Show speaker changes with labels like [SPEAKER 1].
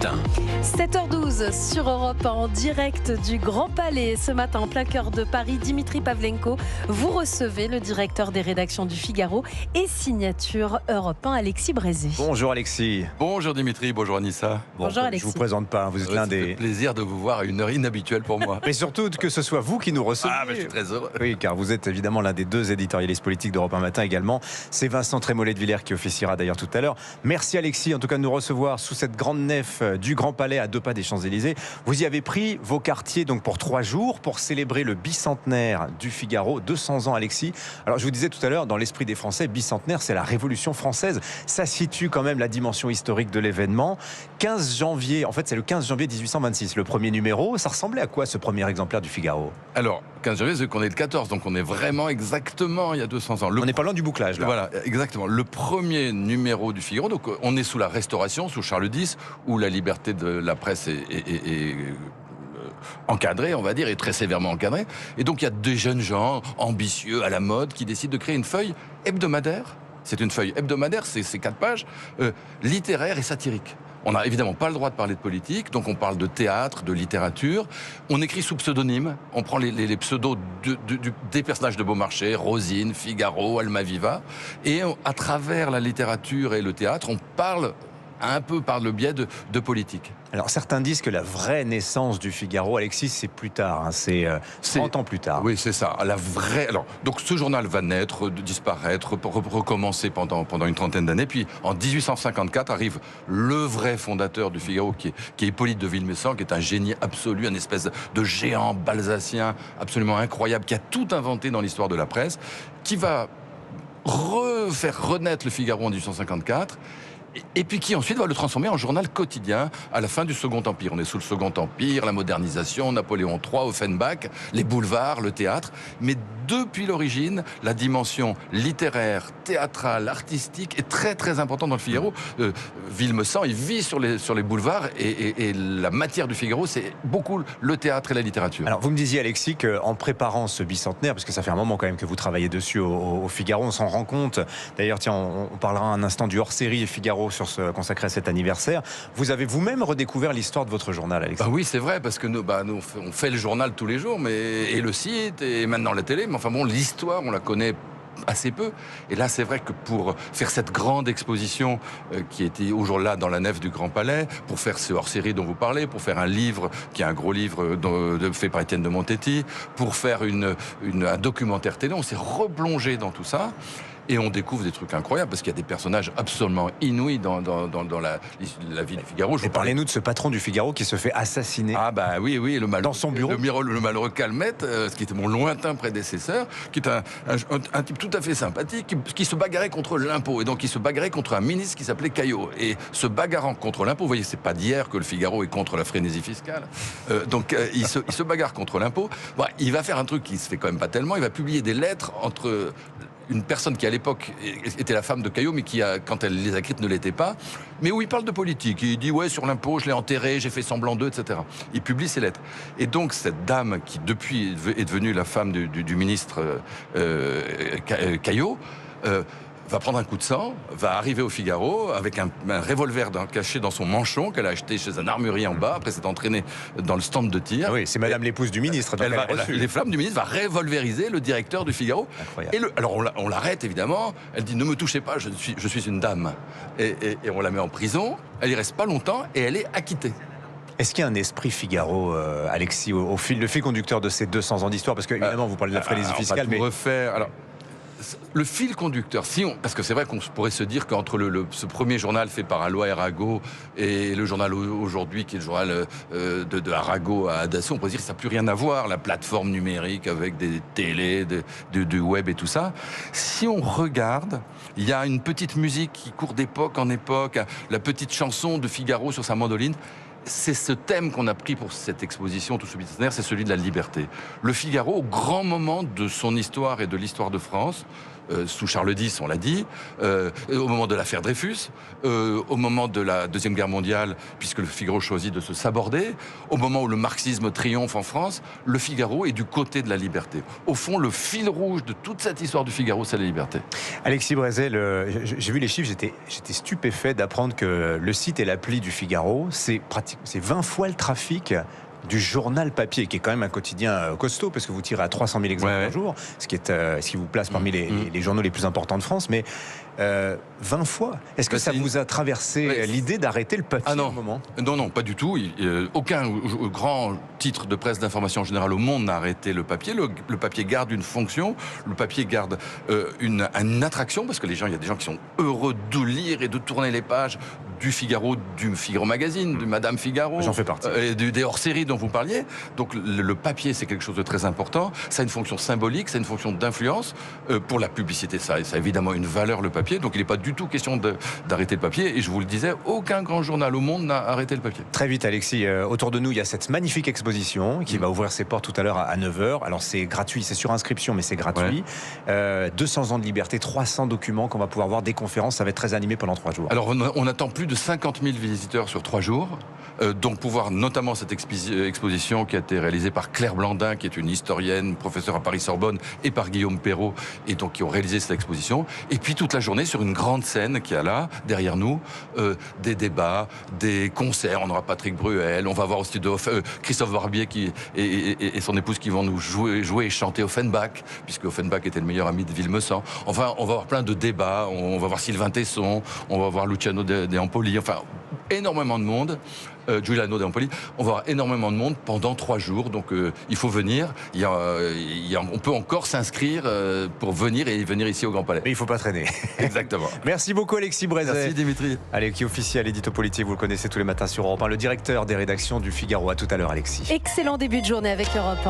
[SPEAKER 1] 7h12 sur Europe 1 en direct du Grand Palais. Ce matin, en plein cœur de Paris, Dimitri Pavlenko, vous recevez le directeur des rédactions du Figaro et Signature Europe 1, Alexis Brézé.
[SPEAKER 2] Bonjour Alexis.
[SPEAKER 3] Bonjour Dimitri, bonjour Anissa.
[SPEAKER 1] Bonjour Alexis.
[SPEAKER 2] Je vous présente pas, vous êtes l'un des...
[SPEAKER 3] plaisir de vous voir à une heure inhabituelle pour moi.
[SPEAKER 2] Mais surtout que ce soit vous qui nous recevez.
[SPEAKER 3] Ah, mais je suis très heureux.
[SPEAKER 2] Oui, car vous êtes évidemment l'un des deux éditorialistes politiques d'Europe 1 Matin également. C'est Vincent Trémollet de Villers qui officiera d'ailleurs tout à l'heure. Merci Alexis, en tout cas de nous recevoir sous cette grande nef du Grand Palais à 2 pas des Champs-Élysées. Vous y avez pris vos quartiers donc pour 3 jours pour célébrer le bicentenaire du Figaro, 200 ans Alexis. Alors je vous disais tout à l'heure, dans l'esprit des Français, bicentenaire c'est la Révolution française. Ça situe quand même la dimension historique de l'événement. 15 janvier, en fait c'est le 15 janvier 1826, le premier numéro. Ça ressemblait à quoi ce premier exemplaire du Figaro?
[SPEAKER 3] Alors, 15 janvier, c'est qu'on est le 14, donc on est vraiment exactement il y a 200 ans.
[SPEAKER 2] On n'est pas loin du bouclage là.
[SPEAKER 3] Voilà, exactement. Le premier numéro du Figaro, donc on est sous la Restauration, sous Charles X, où la liberté de la presse est encadrée, on va dire, et très sévèrement encadrée. Et donc il y a des jeunes gens ambitieux, à la mode, qui décident de créer une feuille hebdomadaire. C'est une feuille hebdomadaire, c'est 4 pages, littéraire et satirique. On n'a évidemment pas le droit de parler de politique, donc on parle de théâtre, de littérature. On écrit sous pseudonyme, on prend les pseudos des personnages de Beaumarchais, Rosine, Figaro, Almaviva, et à travers la littérature et le théâtre, on parle un peu par le biais de politique.
[SPEAKER 2] Alors certains disent que la vraie naissance du Figaro, Alexis, c'est plus tard, hein, c'est 30 ans plus tard.
[SPEAKER 3] Oui, c'est ça. La vraie. Alors, donc ce journal va naître, disparaître, recommencer pendant une trentaine d'années. Puis en 1854 arrive le vrai fondateur du Figaro, qui est Hippolyte de Villemessant, qui est un génie absolu, un espèce de géant balsacien absolument incroyable, qui a tout inventé dans l'histoire de la presse, qui va faire renaître le Figaro en 1854. Et puis qui ensuite va le transformer en journal quotidien à la fin du Second Empire. On est sous le Second Empire, la modernisation, Napoléon III, Offenbach, les boulevards, le théâtre. Mais depuis l'origine, la dimension littéraire, théâtrale, artistique est très très importante dans le Figaro. Villemessant, il vit sur les boulevards et la matière du Figaro, c'est beaucoup le théâtre et la littérature.
[SPEAKER 2] Alors vous me disiez Alexis qu'en préparant ce bicentenaire, parce que ça fait un moment quand même que vous travaillez dessus au Figaro, on s'en rend compte. D'ailleurs, tiens, on parlera un instant du hors-série Figaro consacré à cet anniversaire. Vous avez vous-même redécouvert l'histoire de votre journal, Alexis?
[SPEAKER 3] Oui, c'est vrai, parce que nous on fait le journal tous les jours, et le site, et maintenant la télé, mais enfin bon, l'histoire, on la connaît assez peu. Et là, c'est vrai que pour faire cette grande exposition qui était aujourd'hui là dans la nef du Grand Palais, pour faire ce hors-série dont vous parlez, pour faire un livre qui est un gros livre fait par Étienne de Montetti, pour faire un documentaire télé, on s'est replongé dans tout ça. Et on découvre des trucs incroyables, parce qu'il y a des personnages absolument inouïs dans la vie du Figaro.
[SPEAKER 2] Et parlez-nous de ce patron du Figaro qui se fait assassiner.
[SPEAKER 3] Ah bah oui, le malheureux,
[SPEAKER 2] dans son bureau.
[SPEAKER 3] Le malheureux Calmette, ce qui était mon lointain prédécesseur, qui est un type tout à fait sympathique, qui se bagarrait contre l'impôt, et donc il se bagarrait contre un ministre qui s'appelait Caillot. Et se bagarrant contre l'impôt, vous voyez, c'est pas d'hier que le Figaro est contre la frénésie fiscale. Il se bagarre contre l'impôt. Bon, il va faire un truc qui se fait quand même pas tellement, il va publier des lettres entre une personne qui à l'époque était la femme de Caillot, mais qui, quand elle les a écrites, ne l'était pas, mais où il parle de politique. Il dit, ouais, sur l'impôt, je l'ai enterré, j'ai fait semblant d'eux, etc. Il publie ses lettres. Et donc, cette dame, qui depuis est devenue la femme du ministre Caillot, va prendre un coup de sang, va arriver au Figaro avec un revolver caché dans son manchon qu'elle a acheté chez un armurier en bas, après s'être entraînée dans le stand de tir.
[SPEAKER 2] Ah oui, c'est madame l'épouse du ministre.
[SPEAKER 3] Les flammes du ministre va revolveriser le directeur du Figaro.
[SPEAKER 2] Incroyable.
[SPEAKER 3] Alors on l'arrête évidemment, elle dit ne me touchez pas, je suis une dame. Et on la met en prison, elle y reste pas longtemps et elle est acquittée.
[SPEAKER 2] Est-ce qu'il y a un esprit Figaro, Alexis, le fil conducteur de ces 200 ans d'histoire? Parce que évidemment, vous parlez de la frénésie fiscale, mais...
[SPEAKER 3] refaire. Alors, le fil conducteur, parce que c'est vrai qu'on pourrait se dire qu'entre ce premier journal fait par Alois Arago et le journal aujourd'hui, qui est le journal de Arago à Dassault, on pourrait dire que ça n'a plus rien à voir, la plateforme numérique avec des télés, du web et tout ça. Si on regarde, il y a une petite musique qui court d'époque en époque, la petite chanson de Figaro sur sa mandoline. C'est ce thème qu'on a pris pour cette exposition, tout ce bicentenaire, c'est celui de la liberté. Le Figaro, au grand moment de son histoire et de l'histoire de France, sous Charles X, on l'a dit, au moment de l'affaire Dreyfus, au moment de la Deuxième Guerre mondiale, puisque le Figaro choisit de se saborder, au moment où le marxisme triomphe en France, le Figaro est du côté de la liberté. Au fond, le fil rouge de toute cette histoire du Figaro, c'est la liberté.
[SPEAKER 2] Alexis Brézet, j'ai vu les chiffres, j'étais stupéfait d'apprendre que le site et l'appli du Figaro, c'est 20 fois le trafic du journal papier, qui est quand même un quotidien costaud, parce que vous tirez à 300 000 exemplaires par jour, ce qui vous place parmi les journaux les plus importants de France, mais 20 fois. Est-ce que ça vous a traversé l'idée d'arrêter le papier à un moment ?
[SPEAKER 3] Non, pas du tout. Aucun grand titre de presse d'information générale au monde n'a arrêté le papier. Le papier garde une fonction, le papier garde une attraction, parce que il y a des gens qui sont heureux de lire et de tourner les pages du Figaro Magazine, du Madame Figaro.
[SPEAKER 2] J'en fais partie.
[SPEAKER 3] Des hors-séries dont vous parliez. Donc le papier, c'est quelque chose de très important. Ça a une fonction symbolique, ça a une fonction d'influence. Pour la publicité, ça a évidemment une valeur, le papier. Donc il n'est pas du tout question d'arrêter le papier. Et je vous le disais, aucun grand journal au monde n'a arrêté le papier.
[SPEAKER 2] Très vite, Alexis. Autour de nous, il y a cette magnifique exposition qui va ouvrir ses portes tout à l'heure à 9h. Alors c'est gratuit, c'est sur inscription, mais c'est gratuit. 200 ans de liberté, 300 documents qu'on va pouvoir voir, des conférences. Ça va être très animé pendant 3 jours.
[SPEAKER 3] Alors on attend plus de 50 000 visiteurs sur 3 jours. Donc pouvoir notamment cette exposition qui a été réalisée par Claire Blandin, qui est une historienne, professeure à Paris-Sorbonne, et par Guillaume Perrault, et donc qui ont réalisé cette exposition. Et puis toute la journée sur une grande scène qui a là, derrière nous, des débats, des concerts. On aura Patrick Bruel, on va voir aussi Christophe Barbier et son épouse qui vont nous jouer et chanter Offenbach, puisque Offenbach était le meilleur ami de Villemessant. Enfin, on va avoir plein de débats. On va voir Sylvain Tesson, on va voir Luciano De Ampoli. Enfin, énormément de monde. Giuliano De Ampoli. On va avoir énormément de monde pendant 3 jours. Donc il faut venir. On peut encore s'inscrire pour venir ici au Grand Palais.
[SPEAKER 2] Mais il ne faut pas traîner.
[SPEAKER 3] Exactement.
[SPEAKER 2] Merci beaucoup Alexis Brézet.
[SPEAKER 3] Merci Dimitri.
[SPEAKER 2] Allez, qui officie à l'édito politique, vous le connaissez tous les matins sur Europe 1, le directeur des rédactions du Figaro. À tout à l'heure Alexis.
[SPEAKER 1] Excellent début de journée avec Europe 1.